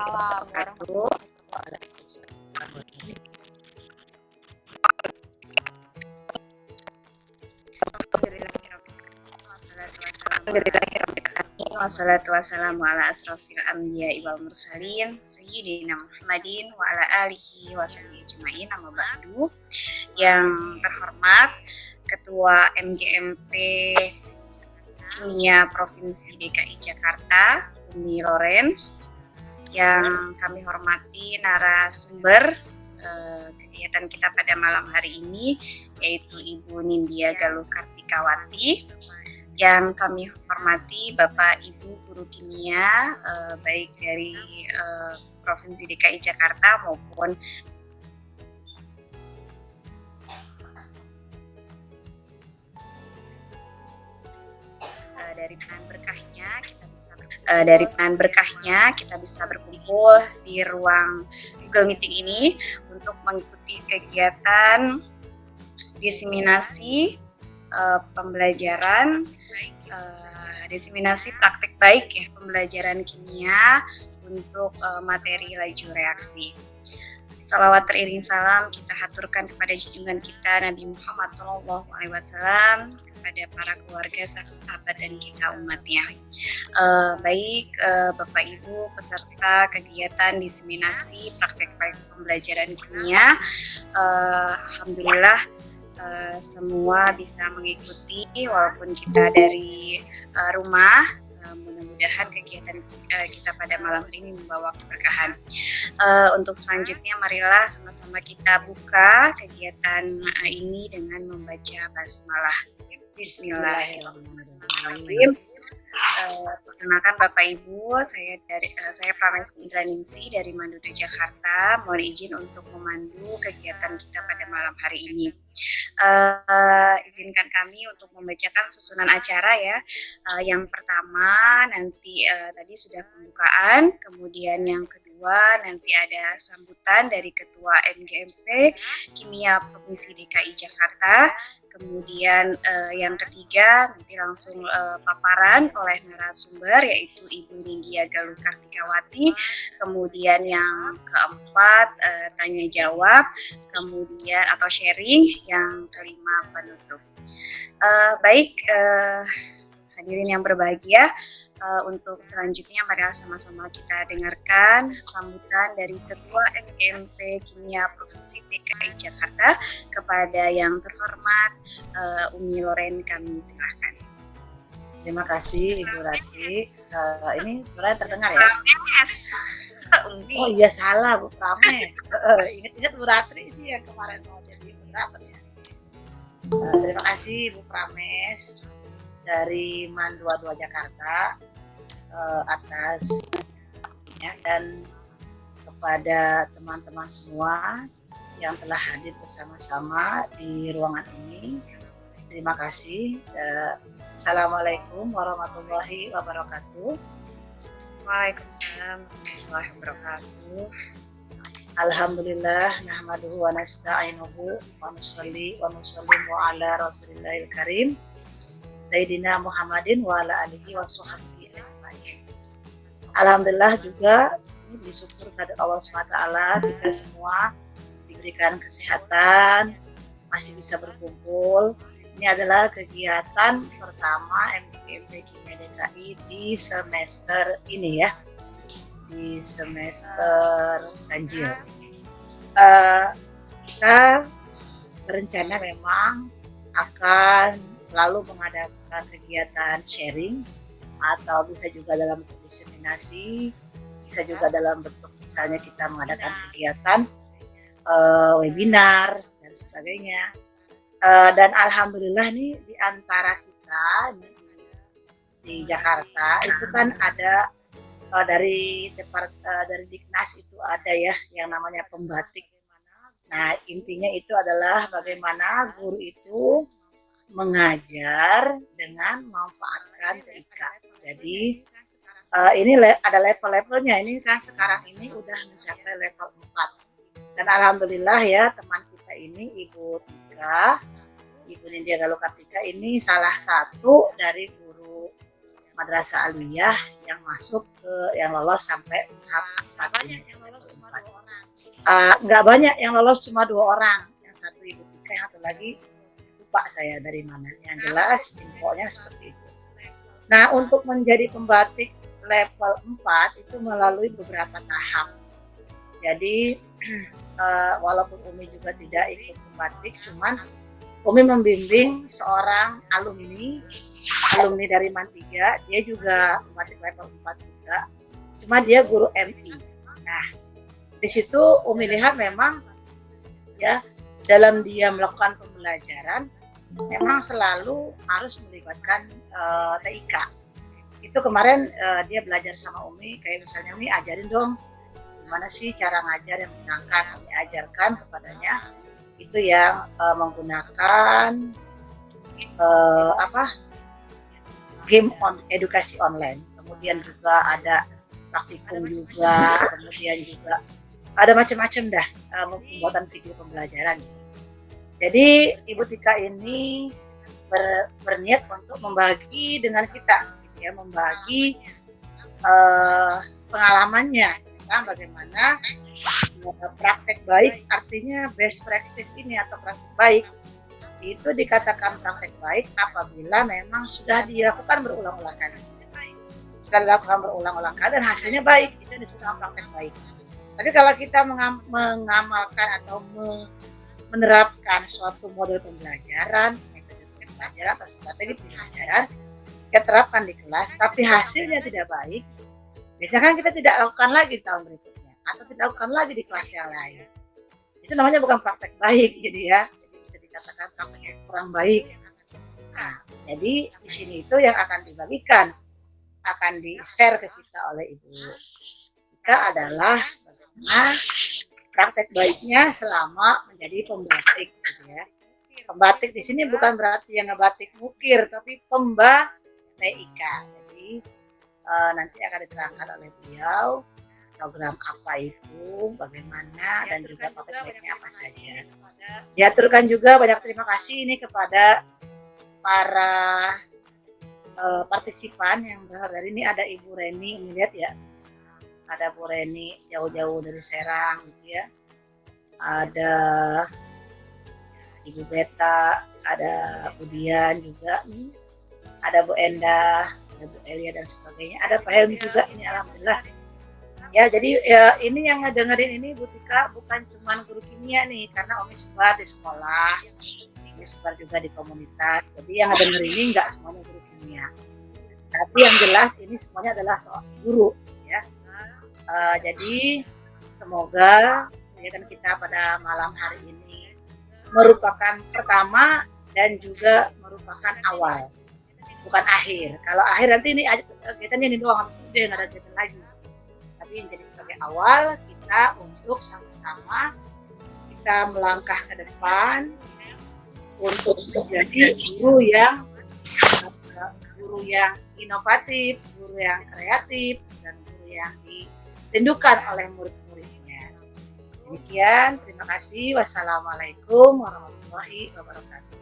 Waalaikumsalam warahmatullahi Wassalatu wassalamu ala asrofil anbiya'i wal mursalin sayyidina Muhammadin wa ala alihi wa sahbihi ajma'in, amma ba'du. Yang terhormat Ketua MGMP Kimia Provinsi DKI Jakarta, Umi Lawrence, yang kami hormati narasumber kegiatan kita pada malam hari ini, yaitu Ibu Nindya Galuh Kartikawati. Yang kami hormati Bapak Ibu Guru Kimia, baik dari Provinsi DKI Jakarta maupun dari penan berkahnya kita bisa berkumpul di ruang Google Meeting ini untuk mengikuti kegiatan diseminasi pembelajaran, diseminasi praktek baik ya pembelajaran kimia untuk materi laju reaksi. Salawat teriring salam kita haturkan kepada junjungan kita Nabi Muhammad SAW, kepada para keluarga, sahabat dan kita umatnya. Baik Bapak Ibu peserta kegiatan diseminasi praktek baik pembelajaran kimia, alhamdulillah semua bisa mengikuti walaupun kita dari rumah. Mudah-mudahan kegiatan kita pada malam hari ini membawa keberkahan. Untuk selanjutnya marilah sama-sama kita buka kegiatan ini dengan membaca basmalah. Bismillahirrahmanirrahim. Perkenalkan Bapak Ibu, saya Pramesti Indraningsih dari Manado, Jakarta. Mohon izin untuk memandu kegiatan kita pada malam hari ini. Izinkan kami untuk membacakan susunan acara ya. Yang pertama nanti tadi sudah pembukaan, kemudian yang kedua nanti ada sambutan dari Ketua MGMP Kimia Provinsi DKI Jakarta. Kemudian yang ketiga nanti langsung paparan oleh narasumber yaitu Ibu Nindya Galuh Kartikawati. Kemudian yang keempat tanya jawab, kemudian atau sharing, yang kelima penutup. Baik hadirin yang berbahagia, untuk selanjutnya mari sama-sama kita dengarkan sambutan dari Ketua MGMP Kimia Provinsi DKI Jakarta kepada yang terhormat Umi Lawrence. Kami silakan. Terima kasih Ibu Rati. Ini suaranya terdengar ya? Oh iya salah Bu Prames. Ingat Bu Ratri sih yang kemarin mau jadi moderator ya. Terima kasih Bu Prames dari MAN 22 Jakarta atas ya, dan kepada teman-teman semua yang telah hadir bersama-sama di ruangan ini. Terima kasih. Assalamualaikum warahmatullahi wabarakatuh. Waalaikumsalam warahmatullahi wabarakatuh. Alhamdulillah nahmaduhu wa nasta'inuhu wa nusalli wa nusallimu ala rasulillahil karim Sayyidina Muhammadin wa ala alihi wa sahbihi ajma'in. Alhamdulillah juga bersyukur kepada Allah SWT kita semua diberikan kesehatan, masih bisa berkumpul. Ini adalah kegiatan pertama MGMP Kimia DKI di semester ini ya, di semester ganjil. Kita berencana memang akan selalu mengadakan kegiatan sharing atau bisa juga dalam bentuk diseminasi, bisa juga dalam bentuk misalnya kita mengadakan kegiatan webinar dan sebagainya. Dan alhamdulillah nih di antara kita di Jakarta itu kan ada dari Diknas itu ada ya yang namanya pembatik. Nah intinya itu adalah bagaimana guru itu mengajar dengan memanfaatkan TIK. Jadi ini ada level-levelnya. Ini kan sekarang ini udah mencapai level 4. Dan alhamdulillah ya teman kita ini Ibu Nindya Galuh Kartika ini salah satu dari guru Madrasah Aliyah yang masuk ke yang lolos sampai tahap 4. Banyak yang lolos cuma 2 orang. Nggak banyak yang lolos, cuma 2 orang. Yang satu Ibu Tika, yang satu lagi lupa saya dari mana. Yang jelas infonya seperti itu. Nah, untuk menjadi pembatik level 4 itu melalui beberapa tahap. Jadi walaupun Umi juga tidak ikut pembatik, cuman Umi membimbing seorang alumni dari MAN 3, dia juga pembatik level 4 juga, cuma dia guru MI. Nah, di situ Umi lihat memang ya dalam dia melakukan pembelajaran memang selalu harus melibatkan TIK. Itu kemarin dia belajar sama Umi, kayak misalnya Umi ajarin dong gimana sih cara ngajar yang menyenangkan. Umi ajarkan kepadanya itu yang menggunakan game edukasi online. Kemudian juga ada praktikum juga, kemudian juga ada macam-macam dah pembuatan video pembelajaran. Jadi Ibu Tika ini berniat untuk membagi dengan kita, gitu ya, membagi pengalamannya tentang bagaimana praktek baik, artinya best practice ini atau praktek baik itu dikatakan praktek baik apabila memang sudah dilakukan berulang-ulang kali. Sudah dilakukan berulang-ulang kali dan hasilnya baik, itu disebut praktek baik. Tapi kalau kita mengamalkan atau menerapkan suatu model pembelajaran, metode pembelajaran atau strategi pembelajaran, kita terapkan di kelas, tapi hasilnya tidak baik, biasanya kan kita tidak lakukan lagi tahun berikutnya atau tidak lakukan lagi di kelas yang lain. Itu namanya bukan praktek baik, jadi ya, jadi bisa dikatakan praktek yang kurang baik. Nah, jadi di sini itu yang akan dibagikan, akan di-share ke kita oleh Ibu Tika adalah bagaimana praktek baiknya selama menjadi pembatik, gitu ya. Pembatik di sini bukan berarti yang ngebatik mukir, tapi TIK. Jadi nanti akan diterangkan oleh beliau program apa itu, bagaimana, dan juga praktek baiknya apa saja. Diaturkan juga banyak terima kasih ini kepada para partisipan yang berasal dari ini. Ada Ibu Reni, lihat ya, ada Bu Reni jauh-jauh dari Serang, gitu ya. Ada Ibu Beta, ada Bu Dian juga, ada Bu Endah, ada Bu Elia dan sebagainya. Ada Pak Helmi juga, ini alhamdulillah. Ya, jadi ya, ini yang ngedengerin ini Bu Tika bukan cuma guru kimia nih, karena Umi sebar di sekolah, Umi sebar juga di komunitas. Jadi yang ngedengerin ini nggak semuanya guru kimia, tapi yang jelas ini semuanya adalah soal guru, ya. Jadi semoga kegiatan kita pada malam hari ini merupakan pertama dan juga merupakan awal, bukan akhir. Kalau akhir nanti ini kegiatannya ini doang, habis itu nggak ada kegiatan lagi. Tapi jadi sebagai awal kita untuk sama-sama kita melangkah ke depan untuk menjadi guru yang inovatif, guru yang kreatif, dan guru yang dirindukan oleh murid-muridnya. Demikian, terima kasih. Wassalamualaikum warahmatullahi wabarakatuh.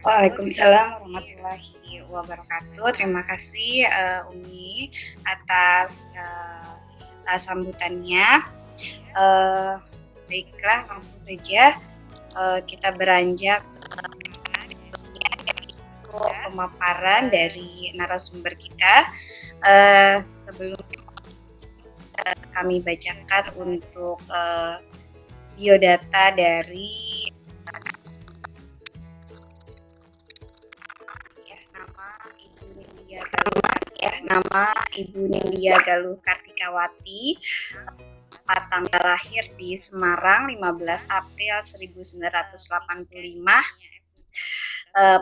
Waalaikumsalam warahmatullahi wabarakatuh. Terima kasih Umi atas sambutannya. Baiklah, langsung saja kita beranjak ke pemaparan dari narasumber kita. Sebelumnya kami bacakan untuk biodata dari nama Ibu Nindya Galuh Kartikawati, tanggal lahir di Semarang 15 April 1985,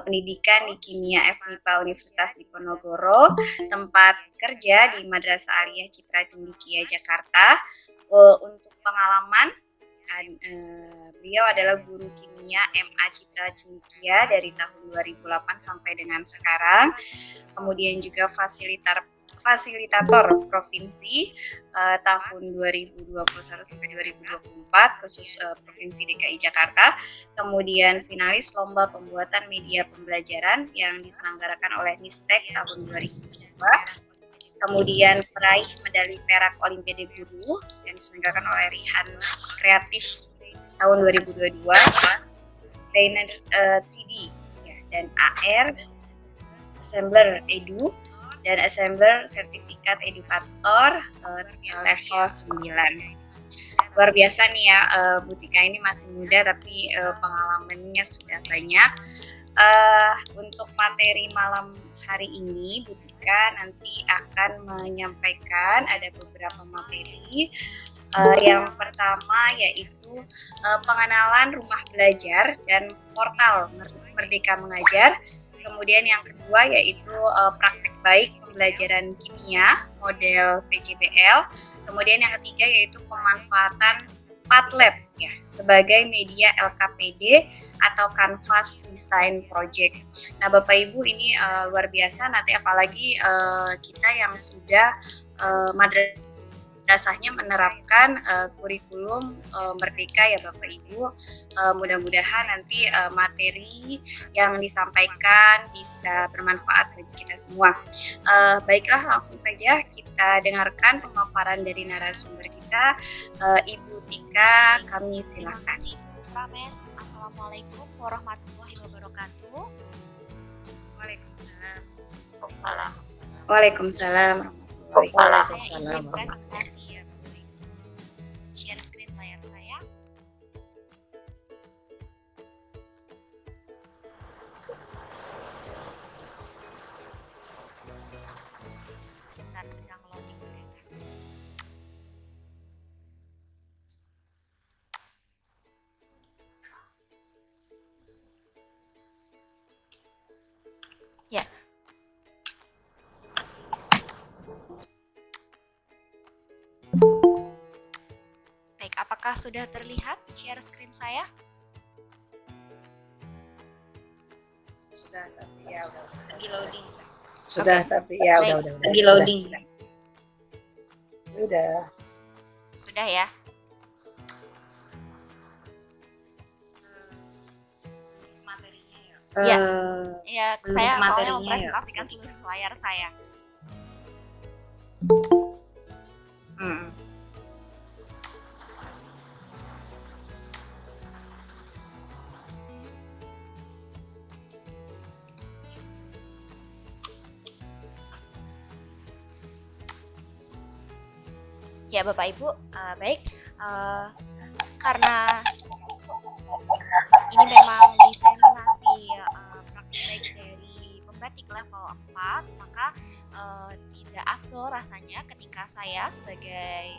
pendidikan di Kimia FMIPA Universitas Diponegoro, tempat kerja di Madrasah Aliyah Citra Cendekia Jakarta. Untuk pengalaman, beliau adalah guru kimia MA Citra Cendekia dari tahun 2008 sampai dengan sekarang. Kemudian juga fasilitator provinsi tahun 2021 sampai 2024 khusus Provinsi DKI Jakarta. Kemudian finalis lomba pembuatan media pembelajaran yang diselenggarakan oleh Nistek tahun 2022. Kemudian peraih medali perak Olimpiade Guru yang diselenggarakan oleh Rihan Kreatif tahun 2022. Trainer 3D ya, dan AR Assembler Edu dan Assembler Sertifikat Edukator level 9. Luar biasa nih ya, Bu Tika ini masih muda tapi pengalamannya sudah banyak. Untuk materi malam hari ini Bu Tika nanti akan menyampaikan ada beberapa materi. Yang pertama yaitu pengenalan rumah belajar dan portal Merdeka Mengajar. Kemudian yang kedua yaitu praktek baik pembelajaran kimia model PJBL. Kemudian yang ketiga yaitu pemanfaatan Padlab ya sebagai media LKPD atau Canvas Design Project. Nah Bapak Ibu ini luar biasa, nanti apalagi kita yang sudah madrasahnya menerapkan kurikulum Merdeka ya Bapak Ibu. Mudah-mudahan nanti materi yang disampaikan bisa bermanfaat bagi kita semua. Baiklah, langsung saja kita dengarkan pemaparan dari narasumber kita, Ibu Tika, kami silakan. Terima kasih Bu Prames. Assalamualaikum warahmatullahi wabarakatuh. Waalaikumsalam. Salam. Waalaikumsalam. Saya izin presentasi ya Bapak Ibu. Share screen layar saya. Sebentar, sedang loading ternyata. Ya. Baik, apakah sudah terlihat share screen saya? Sudah tapi ya udah. Lagi loading. Sudah Oke. tapi ya Baik, udah. lagi loading. Sudah. Sudah ya? Materinya ya. Ya. Ya, Untuk saya soalnya materinya mempresentasikan seluruh layar saya. Ya Bapak Ibu, baik, karena ini memang diseminasi praktik baik dari pembatik level 4, maka tidak afdol rasanya ketika saya sebagai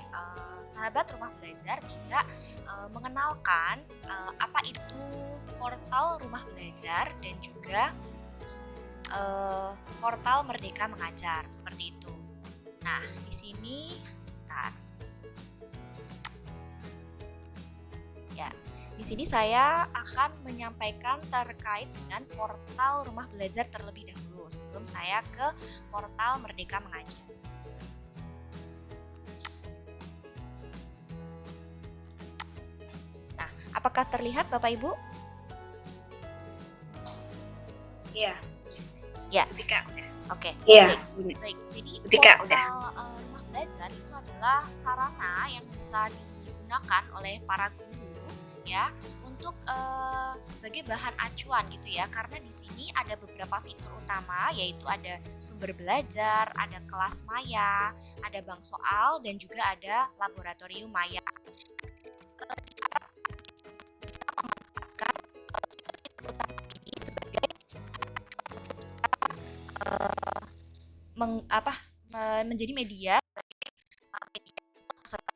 sahabat rumah belajar tidak mengenalkan apa itu portal rumah belajar dan juga portal Merdeka Mengajar, seperti itu. Nah, di sini sebentar. Ya, di sini saya akan menyampaikan terkait dengan portal rumah belajar terlebih dahulu sebelum saya ke portal Merdeka Mengajar. Nah, apakah terlihat Bapak Ibu? Iya. Ya. Tika udah. Oke. Iya. Baik. Jadi Tika, portal rumah belajar itu adalah sarana yang bisa digunakan oleh para guru ya untuk sebagai bahan acuan gitu ya, karena di sini ada beberapa fitur utama, yaitu ada sumber belajar, ada kelas maya, ada bank soal, dan juga ada laboratorium maya. Menjadi media serta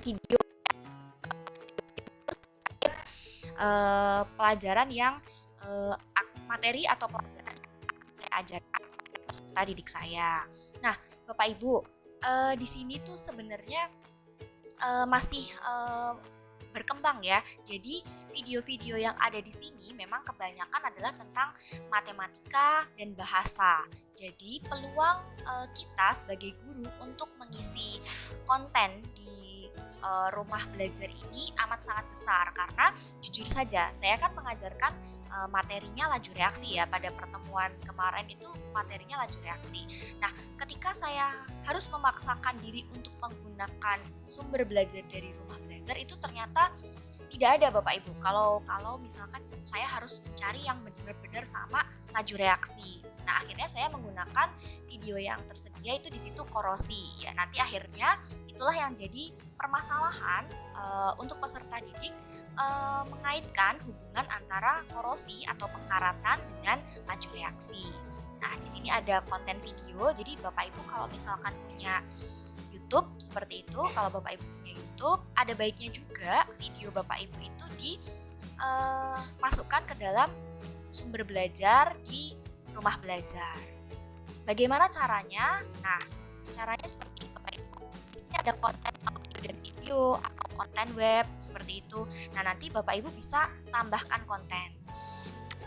video pelajaran yang materi atau pelajaran yang ajarkan peserta didik saya. Nah, Bapak Ibu, di sini tuh sebenarnya masih berkembang ya. Jadi video-video yang ada di sini memang kebanyakan adalah tentang matematika dan bahasa. Jadi peluang kita sebagai guru untuk mengisi konten di rumah belajar ini amat sangat besar, karena jujur saja saya kan mengajarkan materinya laju reaksi ya. Pada pertemuan kemarin itu materinya laju reaksi. Nah, ketika saya harus memaksakan diri untuk menggunakan sumber belajar dari rumah belajar, itu ternyata tidak ada Bapak Ibu. Kalau misalkan saya harus mencari yang benar-benar sama laju reaksi. Nah, akhirnya saya menggunakan video yang tersedia itu di situ korosi. Ya, nanti akhirnya itulah yang jadi permasalahan untuk peserta didik mengaitkan hubungan antara korosi atau pengkaratan dengan laju reaksi. Nah, di sini ada konten video. Jadi Bapak Ibu kalau misalkan punya YouTube seperti itu, kalau Bapak Ibu punya YouTube, ada baiknya juga video Bapak Ibu itu dimasukkan ke dalam sumber belajar di rumah belajar. Bagaimana caranya? Nah, caranya seperti ini Bapak Ibu. Ini ada konten audio dan video atau konten web seperti itu. Nah, nanti Bapak Ibu bisa tambahkan konten.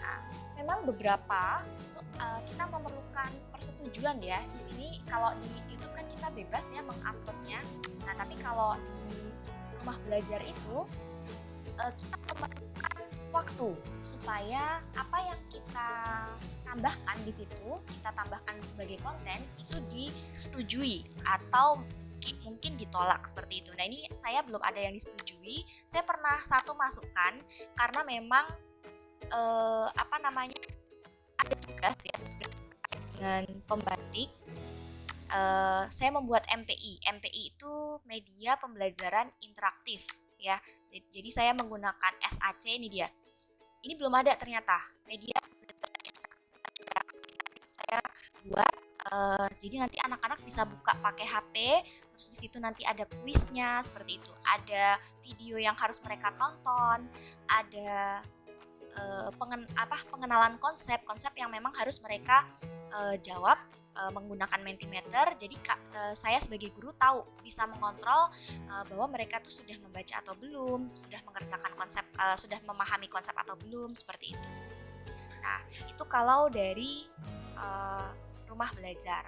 Nah, memang beberapa itu kita memerlukan persetujuan ya. Di sini kalau di YouTube kan kita bebas ya menguploadnya. Nah, tapi kalau di rumah belajar itu kita memerlukan waktu supaya apa yang kita tambahkan di situ, kita tambahkan sebagai konten itu disetujui atau mungkin ditolak seperti itu. Nah, ini saya belum ada yang disetujui. Saya pernah satu masukkan karena memang ada tugas ya dengan pembatik. Saya membuat MPI. MPI itu media pembelajaran interaktif ya. Jadi saya menggunakan SAC, ini dia. Ini belum ada ternyata media pembelajaran interaktif. Saya buat jadi nanti anak-anak bisa buka pakai HP, terus di situ nanti ada kuisnya seperti itu. Ada video yang harus mereka tonton, ada pengenalan konsep yang memang harus mereka jawab menggunakan Mentimeter. Jadi saya sebagai guru tahu, bisa mengontrol bahwa mereka tuh sudah membaca atau belum, sudah mengerjakan konsep, sudah memahami konsep atau belum, seperti itu. Nah, itu kalau dari rumah belajar,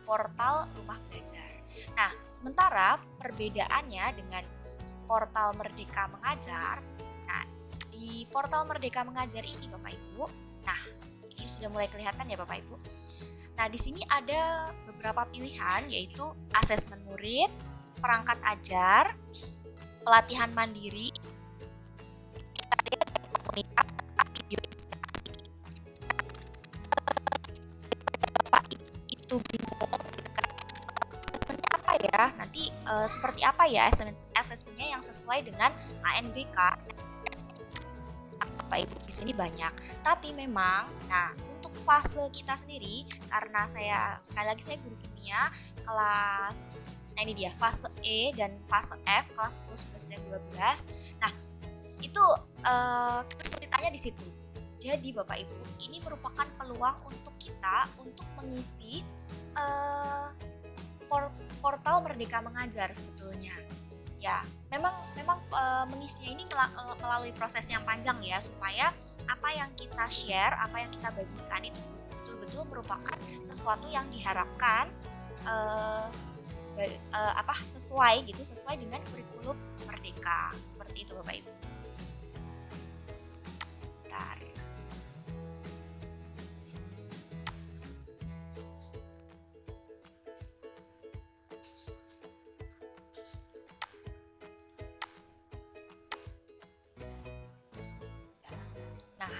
portal rumah belajar. Nah, sementara perbedaannya dengan portal Merdeka Mengajar. Nah, di portal Merdeka Mengajar ini Bapak Ibu, nah ini sudah mulai kelihatan ya Bapak Ibu. Nah, di sini ada beberapa pilihan, yaitu asesmen murid, perangkat ajar, pelatihan mandiri, komunitas, video itu bingung apa ya, nanti seperti apa ya asesmennya yang sesuai dengan ANBK. Bapak Ibu di sini banyak, tapi memang untuk fase kita sendiri, karena sekali lagi saya guru kimia kelas, nah ini dia fase E dan fase F, kelas 10, 11 dan 12. Nah, itu kesulitannya di situ. Jadi Bapak Ibu, ini merupakan peluang untuk kita untuk mengisi portal Merdeka Mengajar sebetulnya. Ya, memang mengisinya ini melalui proses yang panjang ya, supaya apa yang kita share, apa yang kita bagikan itu betul-betul merupakan sesuatu yang diharapkan sesuai dengan kurikulum Merdeka. Seperti itu Bapak Ibu. Bentar. Nah,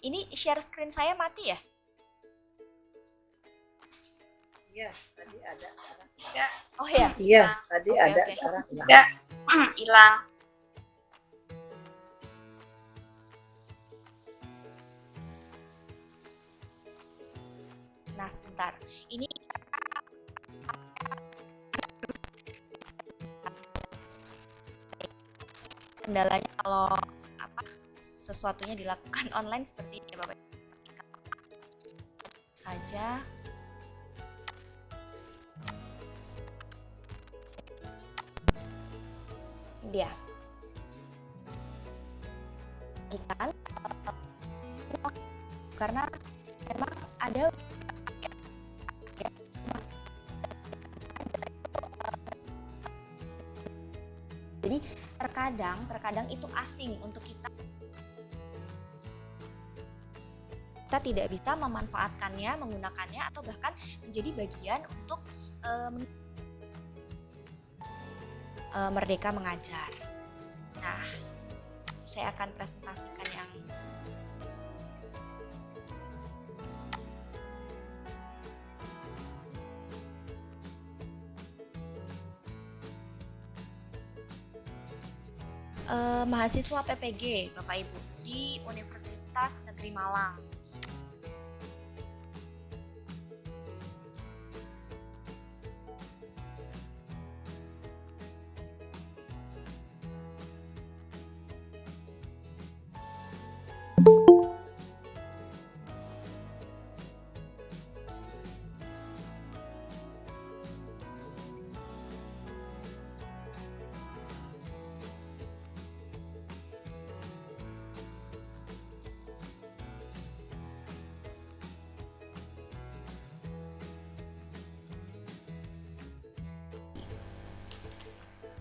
ini share screen saya mati ya? Iya, tadi ada, sekarang Tidak. Oh ya. iya, tadi Oke, ada, oke. sekarang Tidak. Hilang. Nah, sebentar. Ini kendalanya kalau sesuatunya dilakukan online seperti ini ya Bapak. Saja. dia ikan karena memang ada jadi terkadang itu asing untuk kita tidak bisa memanfaatkannya, menggunakannya atau bahkan menjadi bagian untuk Merdeka Mengajar. Nah, saya akan presentasikan yang mahasiswa PPG Bapak Ibu di Universitas Negeri Malang.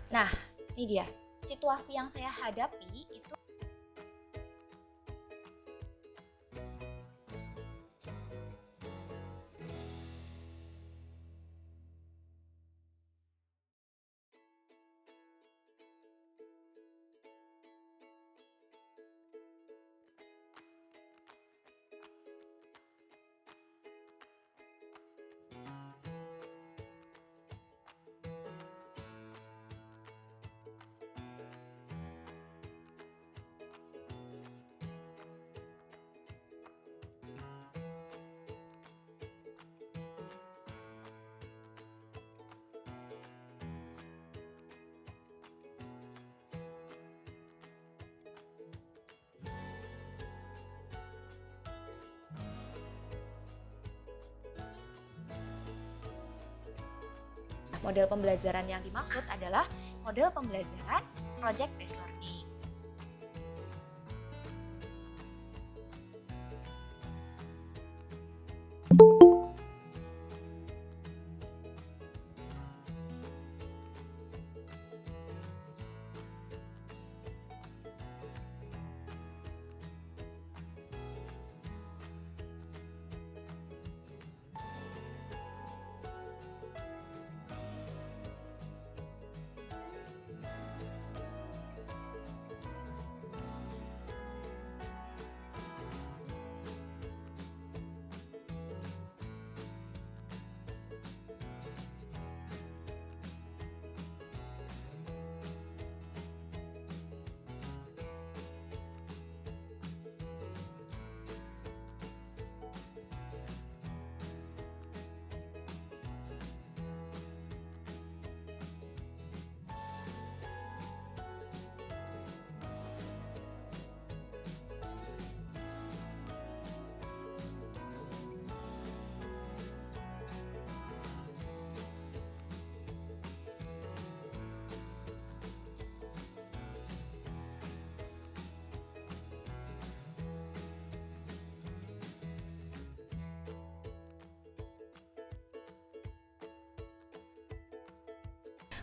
Nah, ini dia situasi yang saya hadapi itu model pembelajaran yang dimaksud adalah model pembelajaran project based learning.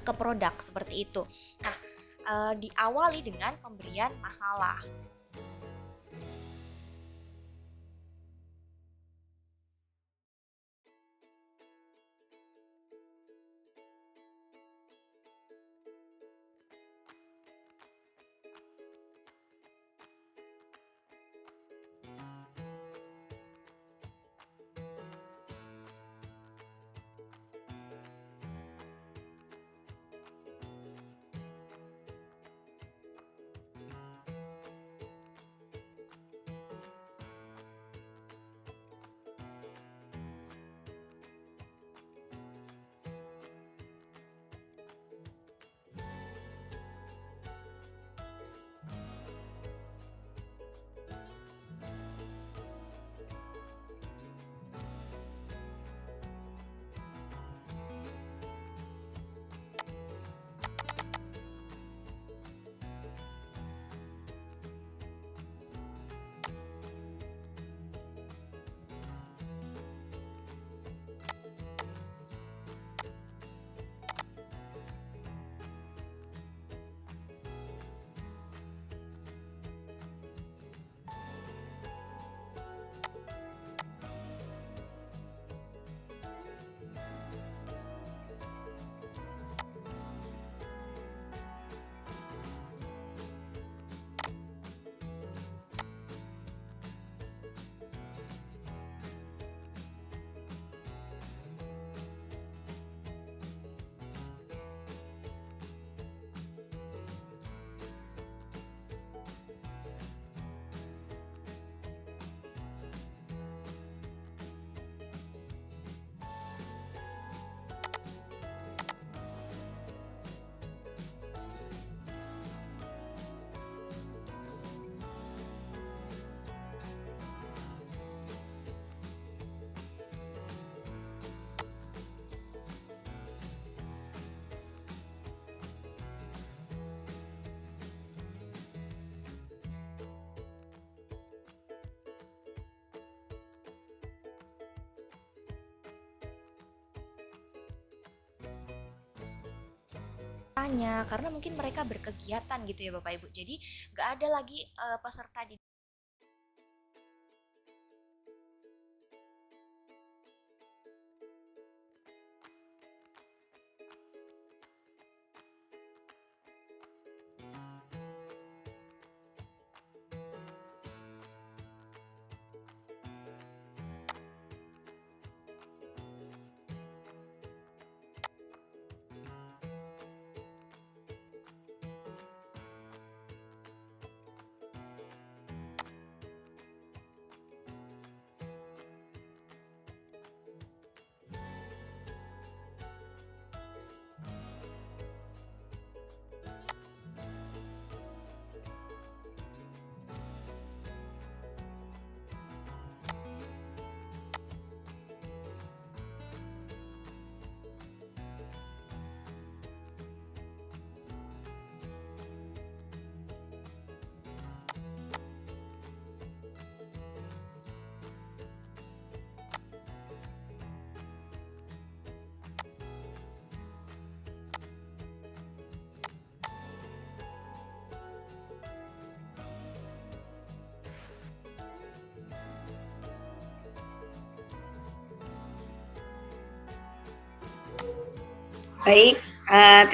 Ke produk seperti itu. Nah, diawali dengan pemberian masalah. SMA-nya karena mungkin mereka berkegiatan gitu ya Bapak Ibu. Jadi nggak ada lagi peserta di. Baik,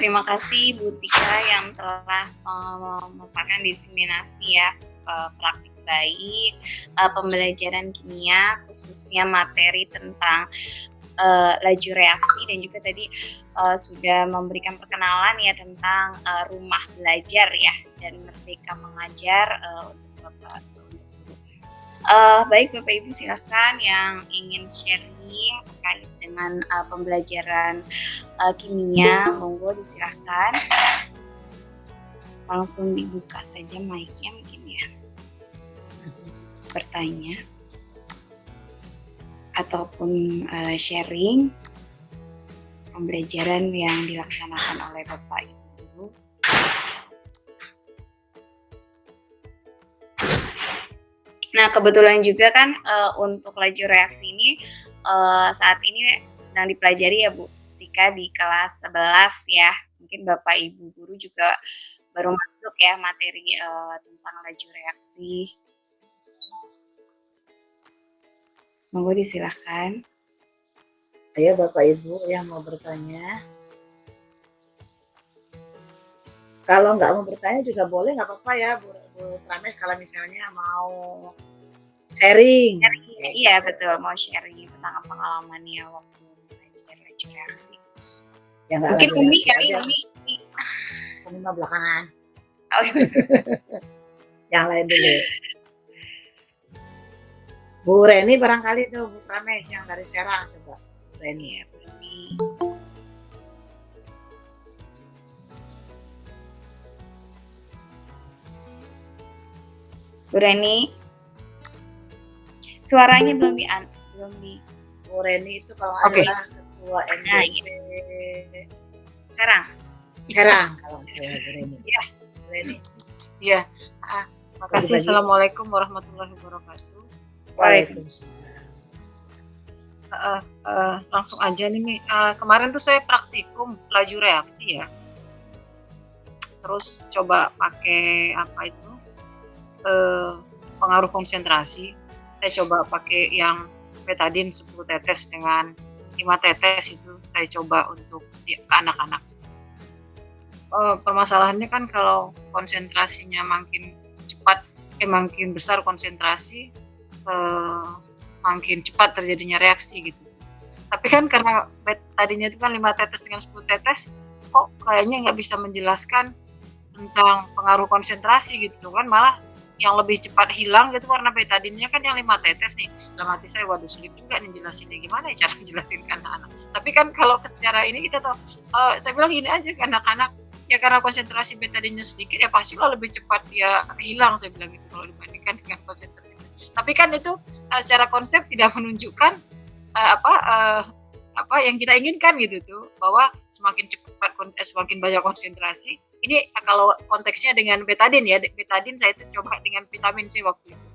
terima kasih Bu Tika yang telah memaparkan diseminasi ya praktik baik pembelajaran kimia khususnya materi tentang laju reaksi dan juga tadi sudah memberikan perkenalan ya tentang rumah belajar ya dan Merdeka Mengajar untuk Bapak untuk Guru. Baik Bapak Ibu silahkan yang ingin sharing terkait dengan pembelajaran kimia, monggo disilahkan langsung dibuka saja mic-nya mungkin ya bertanya ataupun sharing pembelajaran yang dilaksanakan oleh Bapak Ibu. Nah kebetulan juga kan untuk laju reaksi ini saat ini sedang dipelajari ya Bu Tika di kelas 11 ya. Mungkin Bapak Ibu guru juga baru masuk ya materi tentang laju reaksi. Monggo disilahkan. Ayo Bapak Ibu yang mau bertanya. Kalau nggak mau bertanya juga boleh, nggak apa-apa ya Bu Prames kalau misalnya mau sharing. Iya betul, mau sharing tentang pengalamannya waktu belajar laju reaksi. Ya, mungkin Umi kali Umi. Umi mah belakangan. Oh. Yang lain dulu. Bu Reni barangkali tuh Bu Prames yang dari Serang coba. Bu Reni ya. Bu Reni, suaranya belum di. Bu Reni itu kalau nggak salah ketua MGP Serang kalau nggak salah Bu Reni. Ya, Bu Reni. Iya. Makasih. Assalamualaikum warahmatullahi wabarakatuh. Waalaikumsalam. Langsung aja nih. Kemarin tuh saya praktikum laju reaksi ya. Terus coba pakai apa itu? Pengaruh konsentrasi. Saya coba pakai yang betadin 10 tetes dengan 5 tetes itu saya coba untuk ke anak-anak. Permasalahannya kan kalau konsentrasinya makin cepat, makin besar konsentrasi, makin cepat terjadinya reaksi gitu. Tapi kan karena betadinnya itu kan 5 tetes dengan 10 tetes, kok kayaknya nggak bisa menjelaskan tentang pengaruh konsentrasi gitu kan, malah yang lebih cepat hilang gitu karena betadinnya kan yang 5 tetes nih. Dalam hati saya, waduh sulit juga nih jelasinnya, gimana ya cara menjelasin ke anak-anak. Tapi kan kalau secara ini kita tahu, saya bilang gini aja ke anak-anak, ya karena konsentrasi betadinnya sedikit ya pastilah lebih cepat dia hilang, saya bilang gitu kalau dibandingkan dengan konsentrasi. Tapi kan itu secara konsep tidak menunjukkan apa yang kita inginkan gitu tuh, bahwa semakin cepat semakin banyak konsentrasi. Ini kalau konteksnya dengan betadin ya, betadin saya itu coba dengan vitamin C waktu itu.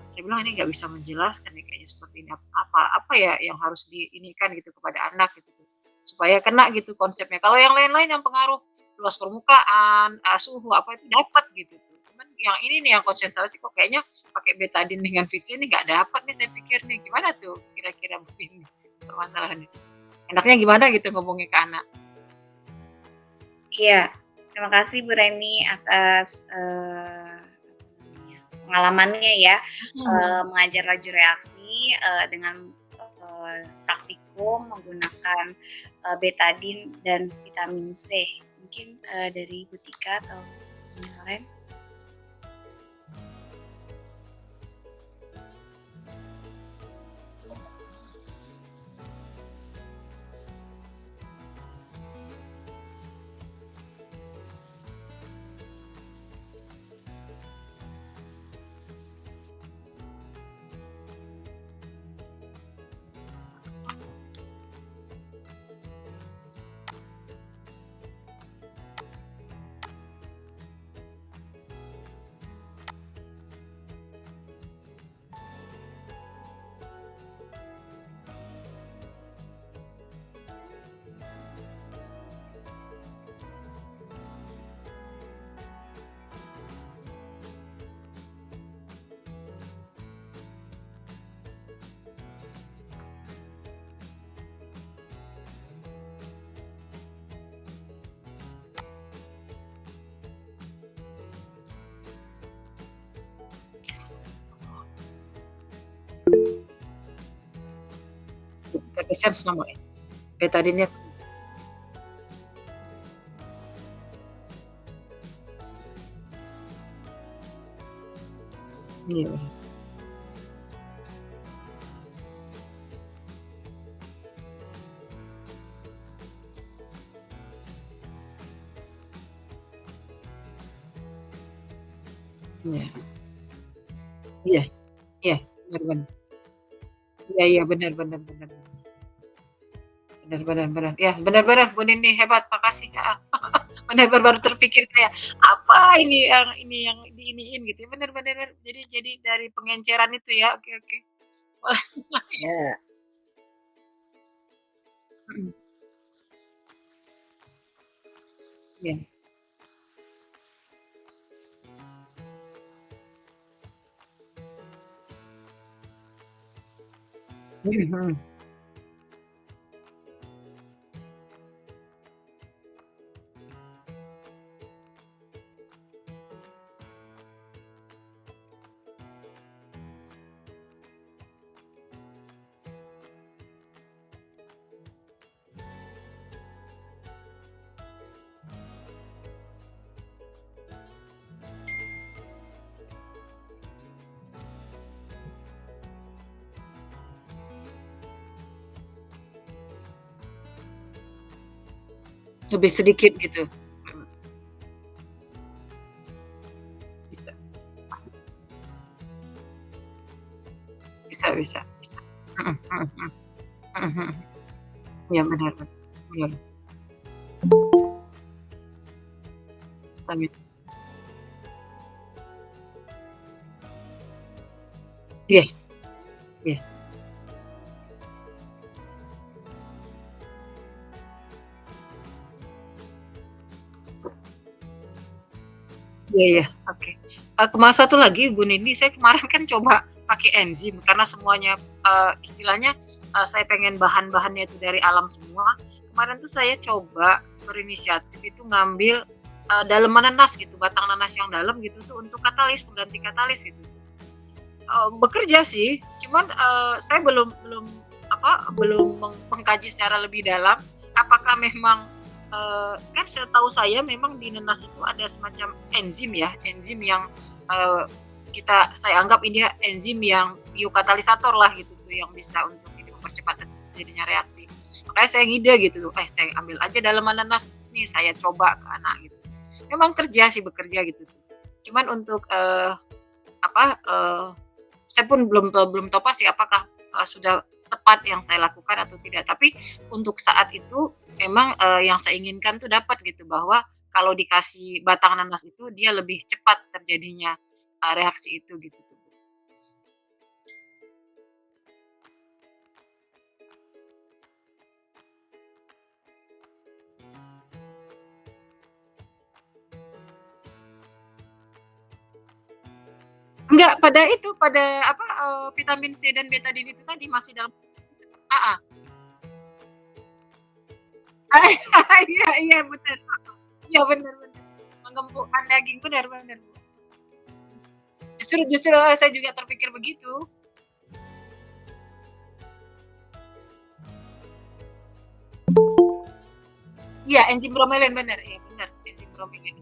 Saya bilang ini nggak bisa menjelaskan ya, kayaknya seperti ini apa ya yang harus diinikan gitu kepada anak gitu supaya kena gitu konsepnya. Kalau yang lain-lain yang pengaruh luas permukaan, suhu apa itu dapat gitu tuh. Cuman yang ini nih yang konsentrasi kok kayaknya pakai betadine dengan Vichy ini nggak dapat nih saya pikir nih. Gimana tuh kira-kira Bu ini permasalahannya? Enaknya gimana gitu ngomongnya ke anak? Iya, terima kasih Bu Reni atas, pengalamannya ya, mengajar laju reaksi, dengan, praktikum menggunakan, betadine dan vitamin C. Mungkin, dari Bu Tika atau yang lain? Tetesnya sama ya? Betadine-nya iya. Iya. Iya iya, bener bener. Iya iya, bener bener bener. Bener bener bener. Ya, bener bener Bu Nini hebat, makasih, heeh. Bener bener baru terpikir saya, apa ini yang diiniin gitu ya, bener bener bener. Jadi dari pengenceran itu ya, oke oke. Wah, Ya, mhm, iya. Mhm mhm. Lebih sedikit gitu. Mhm, bisa bisa bisa. Mhm mhm mhm. Mhm mhm. Iya bener bener. Bener. Vitamin iya iya. Iya iya, oke. Satu lagi Bu Nini, saya kemarin kan coba pakai enzim karena semuanya, istilahnya, saya pengen bahan-bahannya itu dari alam semua. Kemarin tuh saya coba berinisiatif itu ngambil, daleman nanas gitu, batang nanas yang dalam gitu tuh untuk katalis, pengganti katalis gitu. Bekerja sih, cuman, saya belum belum mengkaji secara lebih dalam, apakah memang, kan setahu saya memang di nanas itu ada semacam enzim ya, enzim yang, eee, saya anggap ini enzim yang biokatalisator lah gitu tuh, yang bisa untuk ini mempercepat terjadinya reaksi. Makanya saya ngide gitu, saya ambil aja daleman nanas nih, saya coba ke anak gitu. Memang kerja sih, bekerja gitu tuh. Cuman untuk, apa, eee saya pun belum tahu pasti apakah, sudah tepat yang saya lakukan atau tidak. Tapi untuk saat itu memang, yang saya inginkan tuh dapat gitu, bahwa kalau dikasih batang nanas itu dia lebih cepat terjadinya, reaksi itu gitu tuh. Enggak, pada apa, vitamin C dan betadine itu tadi masih dalam heeh. Iya iya, bener. Iya, bener bener. Menggembukkan daging, bener bener. Justru justru, saya juga terpikir begitu. Iya, enzim bromelin, bener, iya bener, enzim bromelin.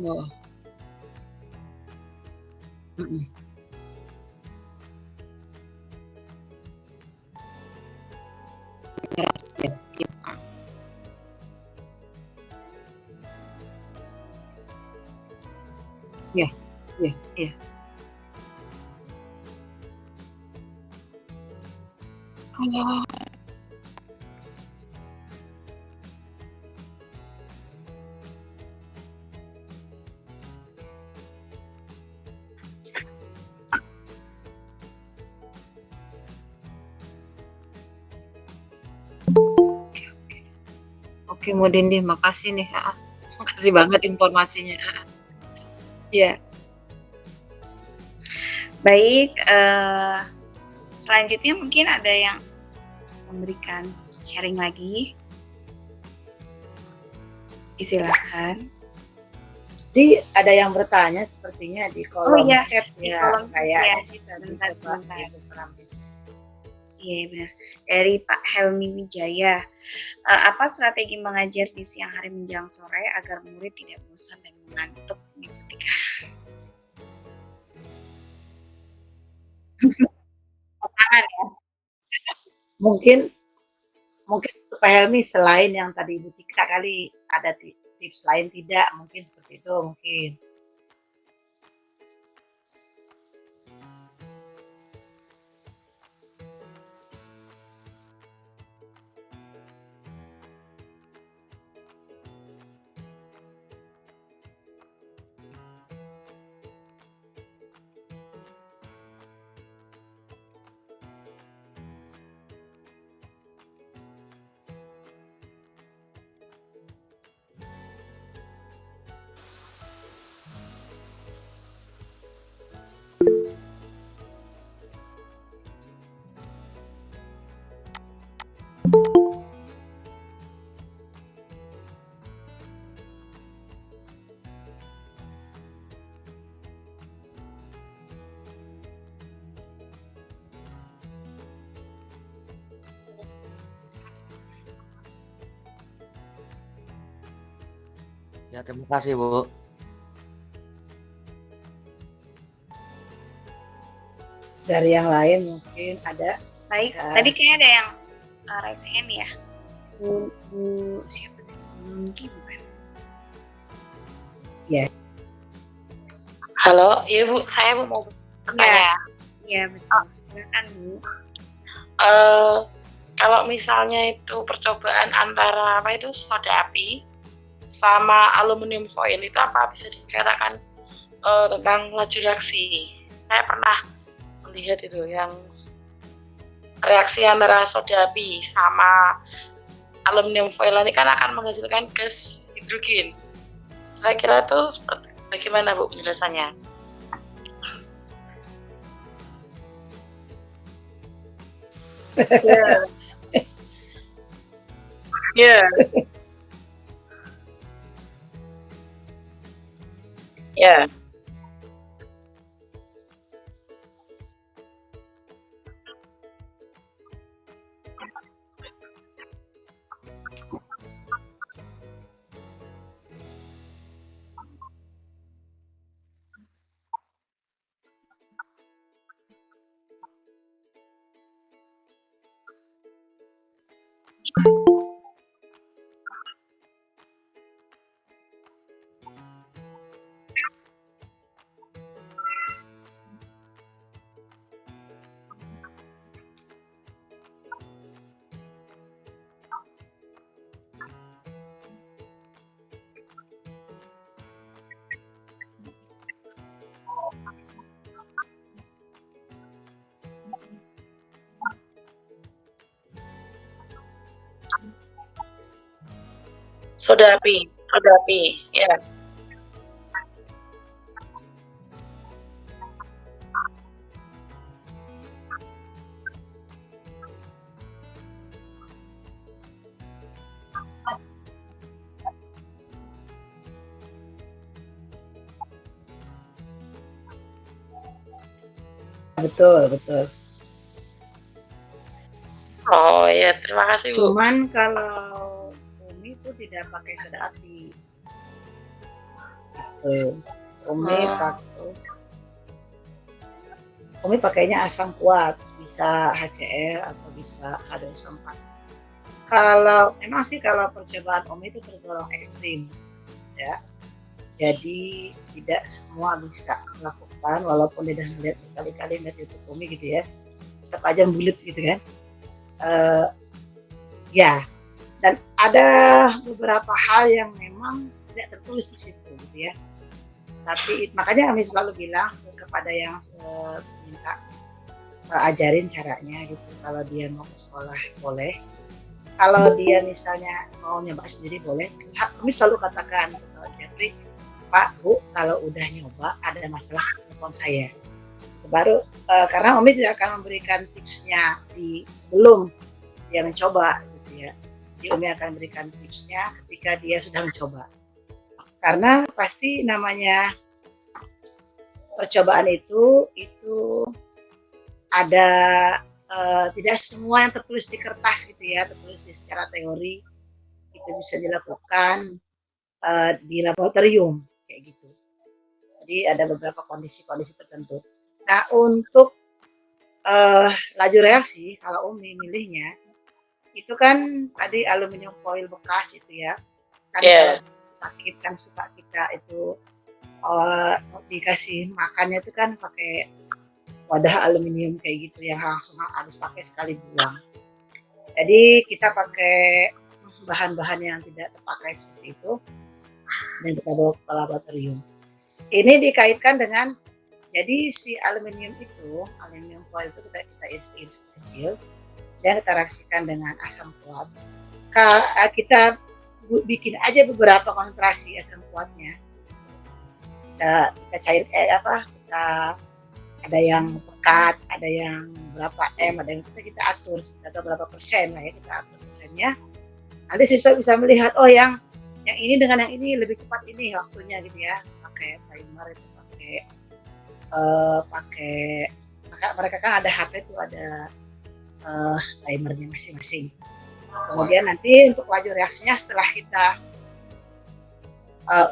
Oh, mhm. Keras ya, iya, iya, iya iya. Oh, oke oke. Oke, Modin deh, makasih nih, heeh. Makasih banget informasinya, heeh. Iya. Baik, selanjutnya mungkin ada yang memberikan sharing lagi, silahkan. Jadi ada yang bertanya sepertinya di Oh kolom iya, chat di ya, kolom chat ya, kayaknya sih tadi sebentar coba sebentar. Ibu Pramis. Iya benar. Dari Pak Helmi Wijaya, apa strategi mengajar di siang hari menjelang sore agar murid tidak bosan dan mengantuk nih ketika tangan ya? Mungkin mungkin Pak Helmi selain yang tadi Ibu Tika kali ada tips lain tidak? Mungkin seperti itu mungkin. Ya, terima kasih, Bu. Dari yang lain mungkin ada. Baik, Ya. tadi kayaknya ada yang raise hand ya. Bu siapa tadi? Bu Nungki bukan? Halo, iya Bu, saya mau bertanya. Iya betul. Silakan Bu. Eh, Kalau misalnya itu percobaan antara apa itu soda api sama aluminium foil itu apa bisa dikatakan tentang laju reaksi? Saya pernah melihat itu yang reaksi antara soda api sama aluminium foil ini kan akan menghasilkan gas hidrogen. Kira-kira itu seperti bagaimana Bu penjelasannya? Iya. Iya. Iya. Soda api, soda api, ya. Betul, betul. Oh ya, terima kasih Bu. Cuman kalau Umi itu tidak pakai soda api. Umi Hmm. pakai Umi pakainya asam kuat, bisa HCl atau bisa H2SO4. Kalau memang sih kalau percobaan Umi itu tergolong ekstrim, ya. Jadi tidak semua bisa melakukan, walaupun dia udah ngeliat berkali-kali ngeliat YouTube Umi gitu ya, tetap aja bulit gitu kan. Ya, dan ada beberapa hal yang memang tidak tertulis di situ gitu ya. Tapi makanya kami selalu bilang kepada yang minta ajarin caranya gitu. Kalau dia mau ke sekolah boleh. Kalau dia misalnya mau nyoba sendiri boleh. Kami selalu katakan Jeffrey, Pak, Bu, kalau udah nyoba ada masalah telepon saya. Baru karena Umi tidak akan memberikan tipsnya di sebelum dia mencoba gitu ya. Jadi Umi akan memberikan tipsnya ketika dia sudah mencoba. Karena pasti namanya percobaan itu ada tidak semua yang tertulis di kertas gitu ya, tertulis secara teori itu bisa dilakukan di laboratorium kayak gitu. Jadi ada beberapa kondisi-kondisi tertentu. Nah untuk laju reaksi kalau Umi milihnya itu kan tadi aluminium foil bekas itu ya, kan Yeah. kalau sakit kan suka kita itu dikasih makannya itu kan pakai wadah aluminium kayak gitu yang langsung habis pakai sekali buang. Jadi kita pakai bahan-bahan yang tidak terpakai seperti itu dan kita bawa ke laboratorium. Ini dikaitkan dengan jadi si aluminium foil itu kita isi kecil dan kita reaksikan dengan asam kuat. Kita bikin aja beberapa konsentrasi asam kuatnya. Kita cair kita ada yang pekat, ada yang berapa ada yang kita atur, kita tahu berapa persen lah ya, kita atur persennya. Nanti siswa bisa melihat yang ini dengan yang ini lebih cepat ini waktunya gitu ya, pakai timer itu pakai mereka kan ada HP itu ada timernya masing-masing. Kemudian nanti untuk laju reaksinya setelah kita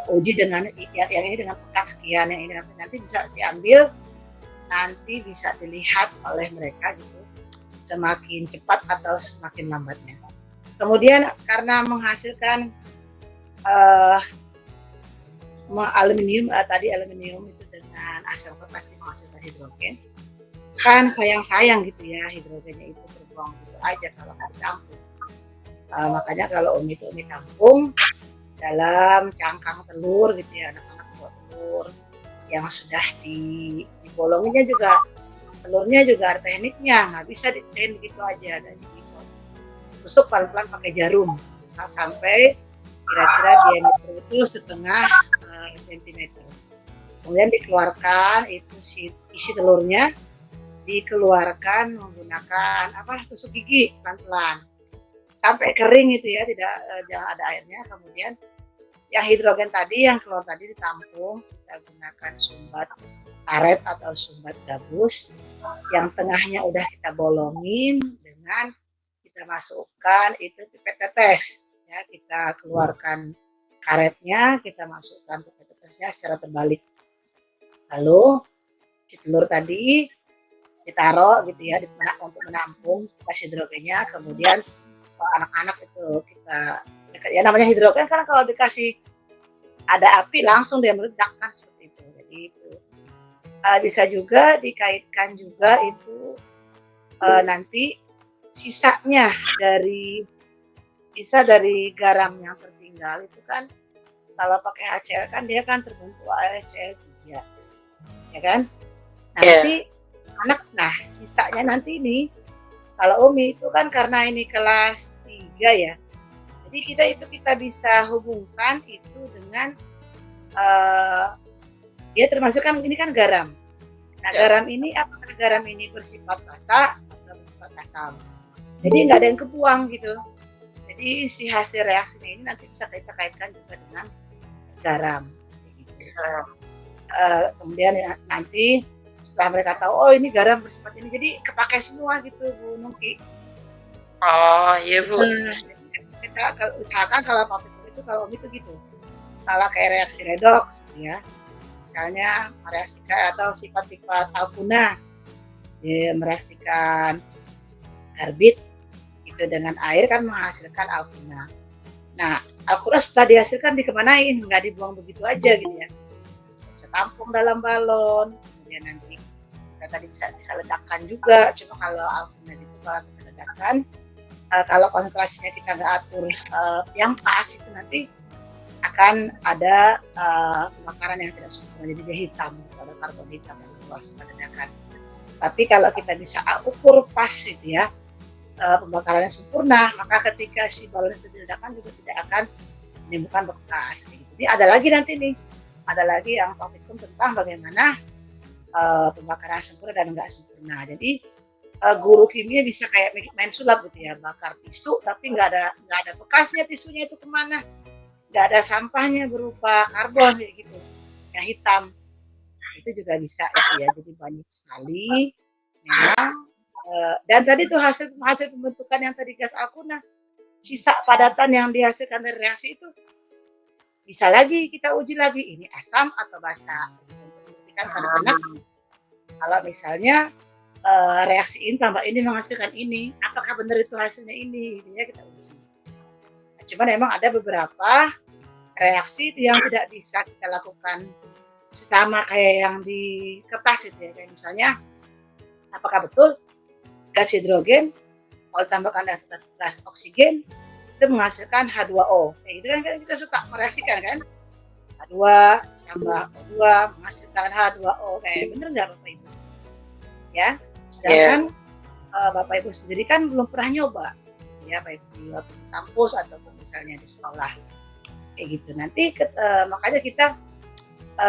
uji dengan yang ini dengan pekat sekian, yang ini nanti bisa diambil, nanti bisa dilihat oleh mereka gitu semakin cepat atau semakin lambatnya. Kemudian karena menghasilkan aluminium itu dengan asam kuat pasti menghasilkan hidrogen, kan sayang gitu ya hidrogennya itu terbuang gitu aja kalau nggak ditampung. Makanya kalau Umi tampung dalam cangkang telur gitu ya, anak-anak buat telur yang sudah dibolonginnya juga, telurnya juga ada tekniknya, nggak bisa dicain begitu aja, dan tusuk pelan-pelan pakai jarum sampai kira-kira diameter itu setengah sentimeter. Kemudian dikeluarkan itu isi telurnya, dikeluarkan menggunakan tusuk gigi pelan-pelan sampai kering itu ya, tidak jangan ada airnya. Kemudian yang hidrogen tadi yang keluar tadi ditampung, kita gunakan sumbat karet atau sumbat gabus yang tengahnya udah kita bolongin dengan kita masukkan itu pipet tetes ya, kita keluarkan karetnya, kita masukkan pipet tetesnya secara terbalik, lalu di telur tadi ditaruh gitu ya untuk menampung gas hidrogennya. Kemudian anak-anak itu kita ya, namanya hidrogen karena kalau dikasih ada api langsung dia meledak kan seperti itu. Jadi itu bisa juga dikaitkan juga itu nanti sisanya dari garam yang tertinggal itu kan kalau pakai HCl kan dia kan terbentuk HCl3 ya kan. Nanti sisanya nanti ini kalau Umi itu kan karena ini kelas 3 ya, Jadi kita bisa hubungkan itu dengan eh, dia termasuk kan ini kan garam. Nah, Ya. garam ini apakah garam ini bersifat basa atau bersifat asam? Jadi nggak ada yang kebuang gitu. Jadi si hasil reaksinya ini nanti bisa kita kaitkan juga dengan garam. Gitu. Kemudian ya, nanti setelah mereka tahu oh ini garam bersifat ini, jadi kepakai semua gitu Bu Nungki. Oh iya Bu. Jadi kita usahakan kalau partikel itu kalau itu gitu. Kalau kayak reaksi redoks gitu ya. Misalnya mereaksikan atau sifat-sifat alkuna mereaksikan karbit itu dengan air kan menghasilkan alkuna. Nah, alkuna setelah dihasilkan dikemanain? Nggak dibuang begitu aja gitu ya. Bisa tampung dalam balon, kemudian nanti kita tadi bisa ledakan juga. Cuma kalau alkuna itu kalau kita ledakan, kalau konsentrasinya kita nggak atur yang pas itu nanti akan ada pembakaran yang tidak sempurna, jadi dia hitam, ada karbon hitam yang keluar setelah ledakan. Tapi kalau kita bisa ukur pas itu ya pembakarannya sempurna, maka ketika si balon itu diledakkan juga tidak akan menimbulkan bekas. Gitu. Jadi ada lagi nanti nih, ada lagi yang praktikum tentang bagaimana pembakaran sempurna dan enggak sempurna. Jadi guru kimia bisa kayak main sulap gitu ya, bakar tisu tapi nggak ada bekasnya, tisunya itu kemana? Nggak ada sampahnya berupa karbon kayak gitu, yang hitam. Itu juga bisa itu ya, jadi banyak sekali memang. Dan tadi tuh hasil pembentukan yang tadi gas alkuna, sisa padatan yang dihasilkan dari reaksi itu bisa lagi kita uji lagi ini asam atau basa untuk membuktikan kadang-kadang kalau misalnya reaksi ini tambah ini menghasilkan ini, apakah benar itu hasilnya ini, ya kita uji. Nah, cuman memang ada beberapa reaksi itu yang tidak bisa kita lakukan sama kayak yang di kertas itu ya, kayak misalnya apakah betul gas hidrogen kalau ditambahkan gas oksigen itu menghasilkan H2O, kayak gitu kan kita suka mereaksikan kan, H2 tambah O2 menghasilkan H2O, kayak bener nggak Bapak Ibu ya? Sedangkan Bapak Ibu sendiri kan belum pernah nyoba ya, baik di waktu di kampus ataupun misalnya di sekolah kayak gitu. Nanti makanya kita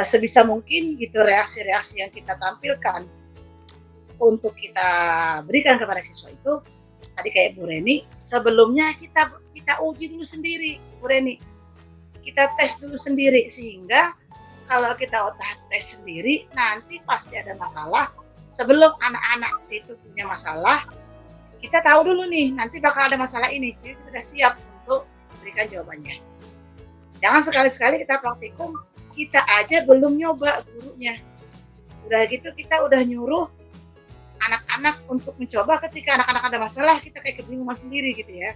sebisa mungkin gitu reaksi-reaksi yang kita tampilkan untuk kita berikan kepada siswa itu tadi kayak Bu Reni, sebelumnya kita uji dulu sendiri Bu Reni, kita tes dulu sendiri, sehingga kalau kita tes sendiri nanti pasti ada masalah. Sebelum anak-anak itu punya masalah, kita tahu dulu nih nanti bakal ada masalah ini, jadi kita sudah siap untuk berikan jawabannya. Jangan sekali-sekali kita praktikum, kita aja belum nyoba gurunya. Udah gitu kita udah nyuruh anak-anak untuk mencoba, ketika anak-anak ada masalah kita kayak kebingungan sendiri gitu ya.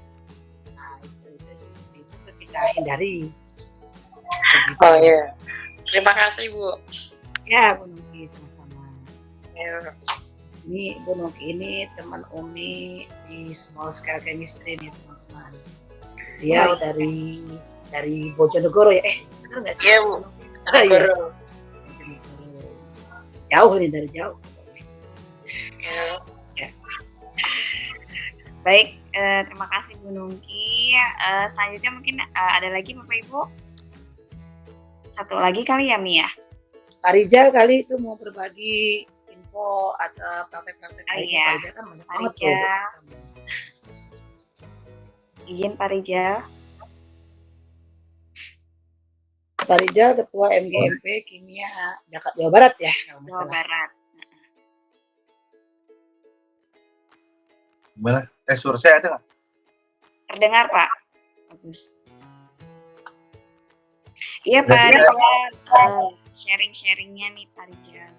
Nah itu kita hindari. Begitu. Oh iya. Terima kasih Bu. Ya Bu Nungki, sama-sama. Ya. Ini Bu Nungki ini teman Umi di Small Scale Chemistry nih teman-teman. Dia dari Bojonegoro ya, benar nggak sih? Iya Bu. Oh, iya. Jauh nih, dari jauh. Ya. Ya. Baik, terima kasih Bu Nungki. Selanjutnya mungkin ada lagi Bapak Ibu? Satu lagi kali ya Mia? Pak Rijal kali itu mau berbagi info atau praktek-praktek Oh, baik. iya. Pak Rijal kan banyak Pak banget Rijal. tuh. Izin Pak Rijal. Pak Rijal Ketua MGMP Kimia Jawa Barat ya kalau nggak Jawa salah. Barat. Gimana? Suara saya ada nggak? Terdengar Pak? Bagus. Iya Pak Udah Rijal, sharing-sharingnya nih Pak Rijal.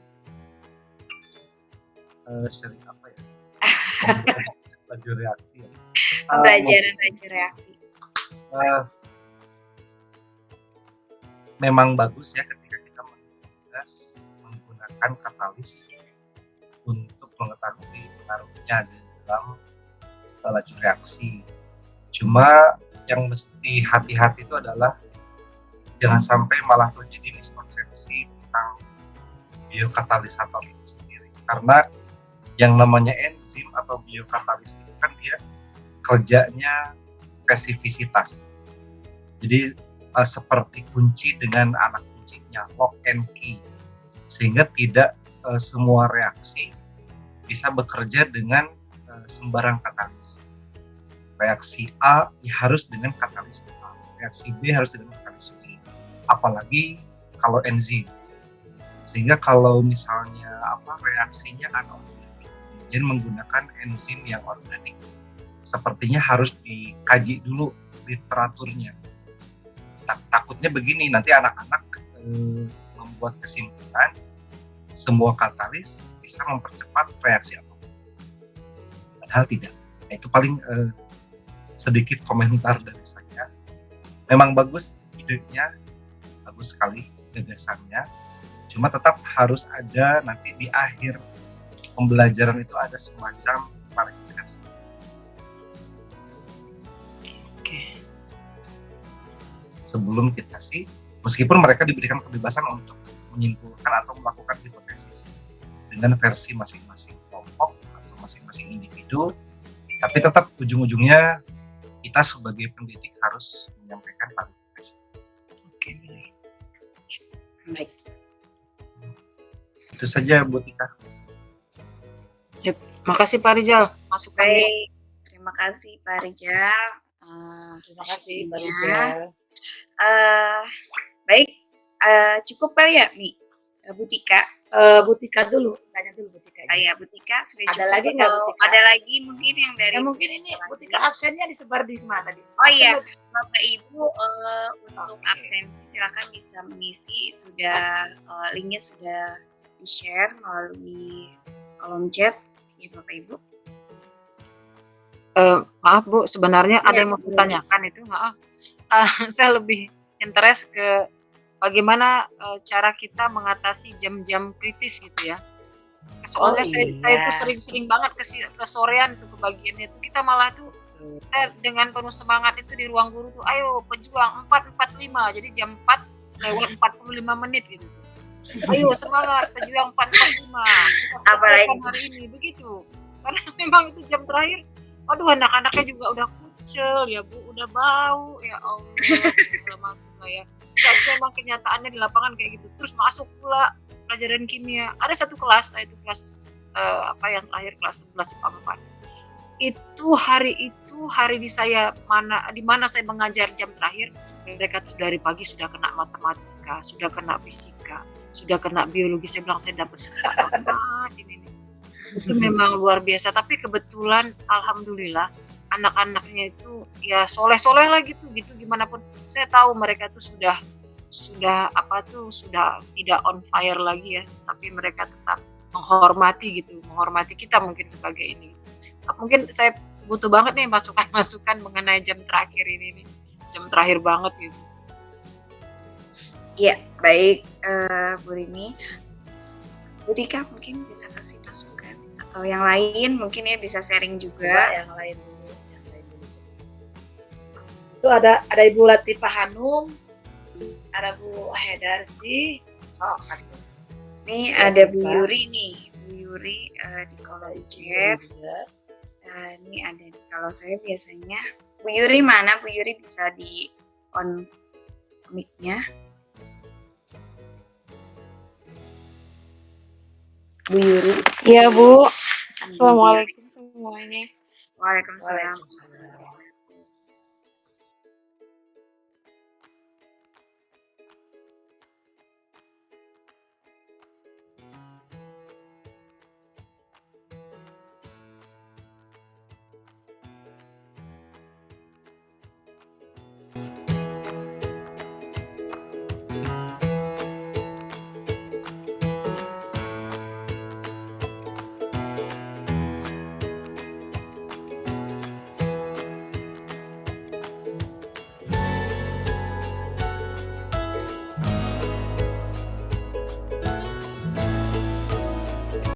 Sharing apa ya? Laju reaksi ya. Pembelajaran laju reaksi. Memang bagus ya ketika kita menggunakan katalis untuk mengetahui pengaruhnya di dalam laju reaksi. Cuma yang mesti hati-hati itu adalah jangan sampai malah terjadi miskonsepsi tentang biokatalisator itu sendiri. Karena yang namanya enzim atau biokatalis itu kan dia kerjanya spesifisitas. Jadi seperti kunci dengan anak kuncinya, lock and key, sehingga tidak semua reaksi bisa bekerja dengan sembarang katalis. Reaksi A ya harus dengan katalis A, reaksi B harus dengan katalis B, apalagi kalau enzim. Sehingga kalau misalnya reaksinya anorganik, kemudian menggunakan enzim yang organik, sepertinya harus dikaji dulu literaturnya. Takutnya begini, nanti anak-anak membuat kesimpulan semua katalis bisa mempercepat reaksi apa, padahal tidak. Nah, itu paling sedikit komentar dari saya. Memang bagus idenya, bagus sekali gagasannya, cuma tetap harus ada nanti di akhir pembelajaran itu ada semacam klarifikasi. Sebelum kita sih, meskipun mereka diberikan kebebasan untuk menyimpulkan atau melakukan hipotesis dengan versi masing-masing kelompok atau masing-masing individu, tapi tetap ujung-ujungnya kita sebagai pendidik harus menyampaikan klarifikasi. Oke. Baik. Itu saja Bu Tika. Makasih Pak Rijal masukannya. Baik, terima kasih Pak Rijal. Terima kasih Mbak diskusinya. Rijal. Baik, cukup kali ya Mi, Bu Tika. Bu Tika dulu, tanya dulu Bu Tika. Ya, Bu Tika sudah Ada cukup. lagi nggak, Bu Atau Tika? ada lagi mungkin yang dari Ya mungkin ini Bu Tika absennya disebar di mana tadi? Oh iya, Absen, Bapak Ibu untuk Oke. absensi silakan bisa mengisi, sudah linknya sudah di-share melalui kolom chat ya Bapak Ibu. Maaf Bu, sebenarnya ada yang mau saya boleh. tanyakan itu. Saya lebih interest ke bagaimana cara kita mengatasi jam-jam kritis gitu ya. Soalnya saya iya. tuh sering-sering banget ke sorean tuh kebagiannya tuh kita malah tuh kita dengan penuh semangat itu di ruang guru tuh ayo pejuang 4:45 jadi jam 4:45 gitu tuh. Ayo semangat pejuang 4:45 kita selesaikan hari ini begitu. Karena memang itu jam terakhir. Aduh anak-anaknya juga udah kucel ya Bu, udah bau ya Allah segala macam lah ya. Tapi memang kenyataannya di lapangan kayak gitu. Terus masuk pula pelajaran kimia. Ada satu kelas, saya itu kelas yang terakhir kelas 11 IPA 4. Itu hari di mana saya mengajar jam terakhir, mereka tuh dari pagi sudah kena matematika, sudah kena fisika, sudah kena biologi. Saya bilang saya dapat sesak banget ini. Itu memang luar biasa, tapi kebetulan alhamdulillah anak-anaknya itu ya soleh-soleh lah gitu gimana pun saya tahu mereka tuh sudah tidak on fire lagi ya, tapi mereka tetap menghormati kita mungkin sebagai ini. Mungkin saya butuh banget nih masukan mengenai jam terakhir ini nih, jam terakhir banget gitu. Iya, baik Bu Rini. Bu Tika mungkin bisa kasih masukan atau yang lain mungkin ya bisa sharing Coba juga. yang lain dulu. Itu ada Ibu Latifah Hanum, ada Bu Hedarsi, sok kan. Ini ada Bu Yuri nih, Bu Yuri di kolom chat. Ini ada kalau saya biasanya Bu Yuri mana? Bu Yuri bisa di on mic-nya. Bu Yuri. Iya Bu, assalamualaikum semuanya. Waalaikumsalam.